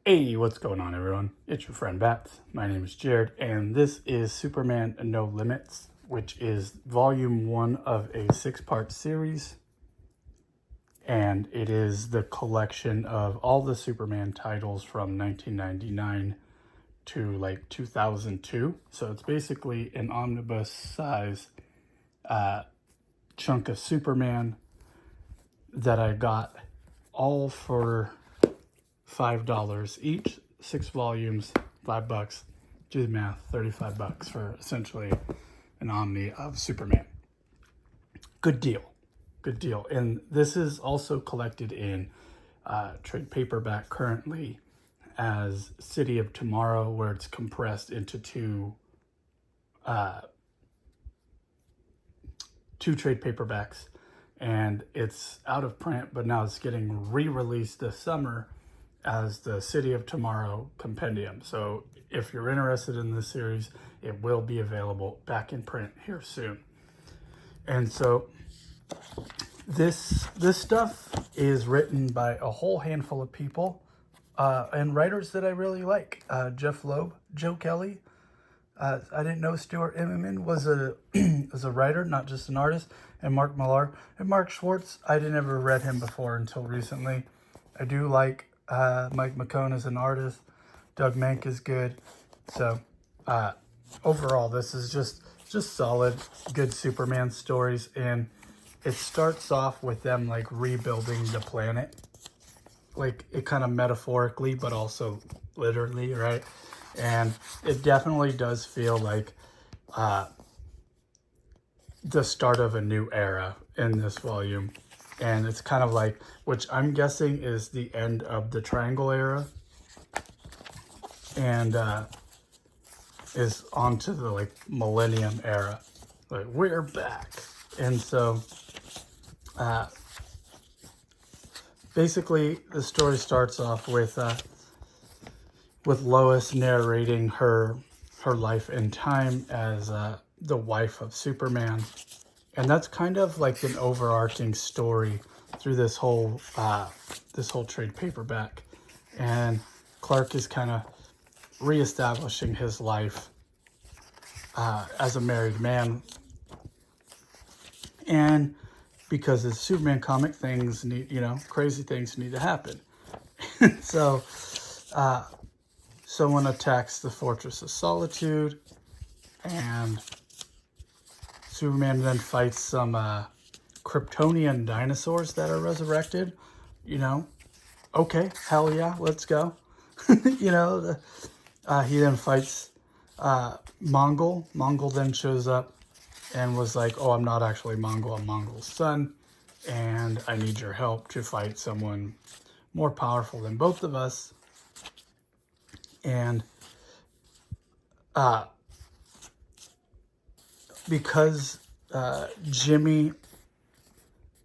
Hey, what's going on, everyone? It's your friend Bats. My name is Jared, and this is Superman No Limits, which is volume 1 of a 6-part series. And it is the collection of all the Superman titles from 1999 to like 2002. So it's basically an omnibus size chunk of Superman that I got all for $5 each, 6 volumes, $5. Do the math, $35 for essentially an omni of Superman. Good deal. Good deal. And this is also collected in trade paperback currently as City of Tomorrow, where it's compressed into two trade paperbacks. And it's out of print, but now it's getting re-released this summer as the City of Tomorrow compendium. So if you're interested in this series, it will be available back in print here soon. And so this stuff is written by a whole handful of people and writers that I really like. Jeff Loeb, Joe Kelly. I didn't know Stuart Immonen was a writer, not just an artist, and Mark Millar. And Mark Schwartz, I didn't ever read him before until recently. I do like Mike McKone as an artist. Doug Mank is good. So overall, this is just solid, good Superman stories. And it starts off with them like rebuilding the planet. Like it kind of metaphorically, but also literally, right? And it definitely does feel like the start of a new era in this volume. And it's kind of like, which I'm guessing is the end of the Triangle era. And is onto the like millennium era. Like, we're back. And so basically the story starts off with Lois narrating her life and time as the wife of Superman. And that's kind of like an overarching story through this whole trade paperback. And Clark is kind of reestablishing his life as a married man. And because it's Superman comic, things need, crazy things need to happen. So someone attacks the Fortress of Solitude, and Superman then fights some Kryptonian dinosaurs that are resurrected. Okay, hell yeah, let's go. He then fights Mongul. Mongul then shows up and was like, oh, I'm not actually Mongul, I'm Mongul's son, and I need your help to fight someone more powerful than both of us. And because Jimmy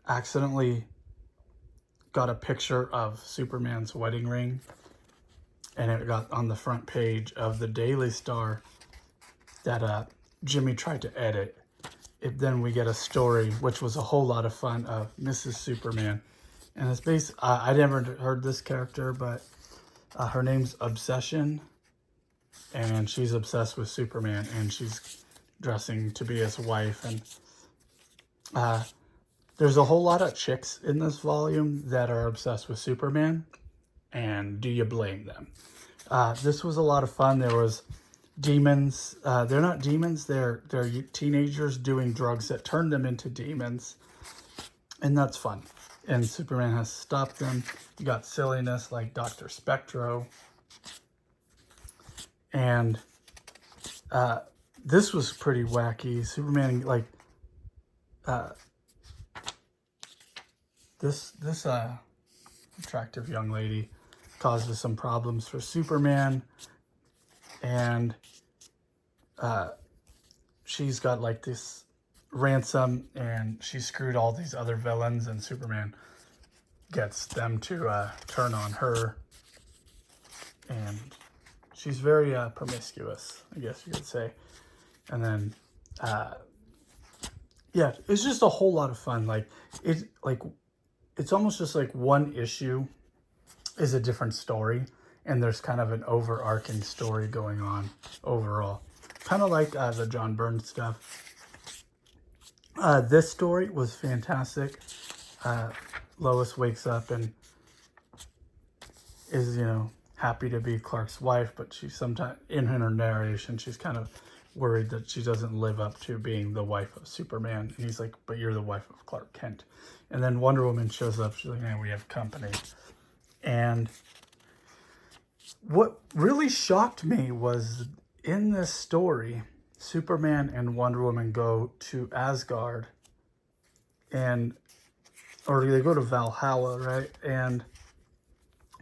accidentally got a picture of Superman's wedding ring, and it got on the front page of the Daily Star that Jimmy tried to edit. Then we get a story, which was a whole lot of fun, of Mrs. Superman. And it's based, I never heard this character, but her name's Obsession. And she's obsessed with Superman, and she's dressing to be his wife. And there's a whole lot of chicks in this volume that are obsessed with Superman. And do you blame them? This was a lot of fun. There was demons. They're not demons. They're teenagers doing drugs that turn them into demons. And that's fun. And Superman has to stop them. You got silliness like Dr. Spectro. And this was pretty wacky. Superman, like, this attractive young lady causes some problems for Superman, and she's got like this ransom, and she screwed all these other villains, and Superman gets them to turn on her, and she's very promiscuous, I guess you could say. And then yeah, it's just a whole lot of fun. It's almost just like one issue is a different story, and there's kind of an overarching story going on overall. Kind of like the John Byrne stuff. This story was fantastic. Lois wakes up and is, you know, happy to be Clark's wife, but she's sometimes, in her narration, she's kind of worried that she doesn't live up to being the wife of Superman. And he's like, but you're the wife of Clark Kent. And then Wonder Woman shows up. She's like, man, we have company. And what really shocked me was in this story, Superman and Wonder Woman go to Asgard or they go to Valhalla, right? And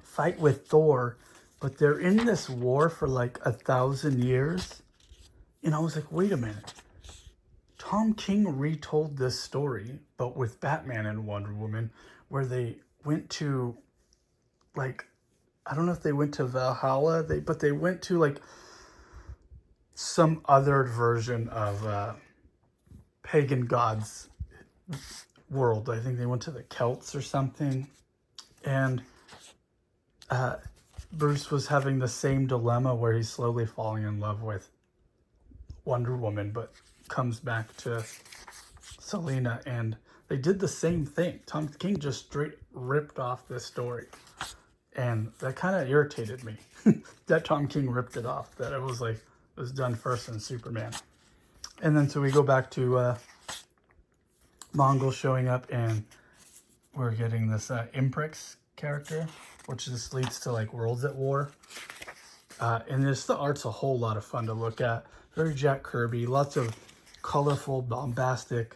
fight with Thor, but they're in this war for like 1,000 years. And I was like, wait a minute. Tom King retold this story, but with Batman and Wonder Woman, where they went to, like, I don't know if they went to Valhalla, but they went to like some other version of pagan gods world. I think they went to the Celts or something. And Bruce was having the same dilemma where he's slowly falling in love with Wonder Woman, but comes back to Selena, and they did the same thing. Tom King just straight ripped off this story, and that kind of irritated me that Tom King ripped it off, that it was like, it was done first in Superman. And then so we go back to Mongul showing up, and we're getting this Imprix character, which just leads to like Worlds at War. And the art's a whole lot of fun to look at. Very Jack Kirby, lots of colorful, bombastic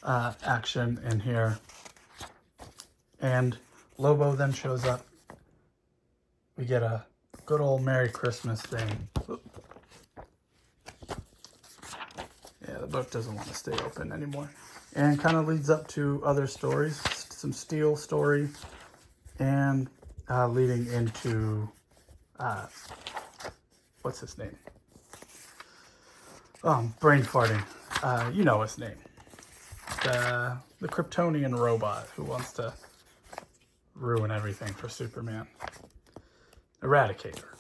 action in here. And Lobo then shows up. We get a good old Merry Christmas thing. Yeah, the book doesn't want to stay open anymore. And kind of leads up to other stories, some Steel story, and leading into, what's his name? Brain farting. You know his name. The Kryptonian robot who wants to ruin everything for Superman. Eradicator.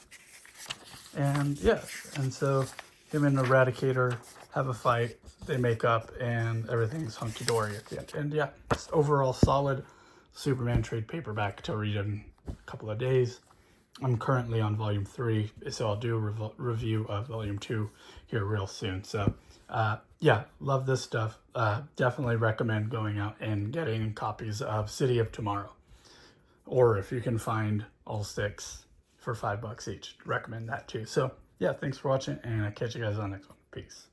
And yeah, and so him and Eradicator have a fight, they make up, and everything's hunky-dory at the end. And yeah, it's overall solid Superman trade paperback to read in a couple of days. I'm currently on volume 3, so I'll do a review of volume 2 here real soon. So yeah, love this stuff. Definitely recommend going out and getting copies of City of Tomorrow. Or if you can find all 6 for $5 each, recommend that too. So yeah, thanks for watching, and I'll catch you guys on the next one. Peace.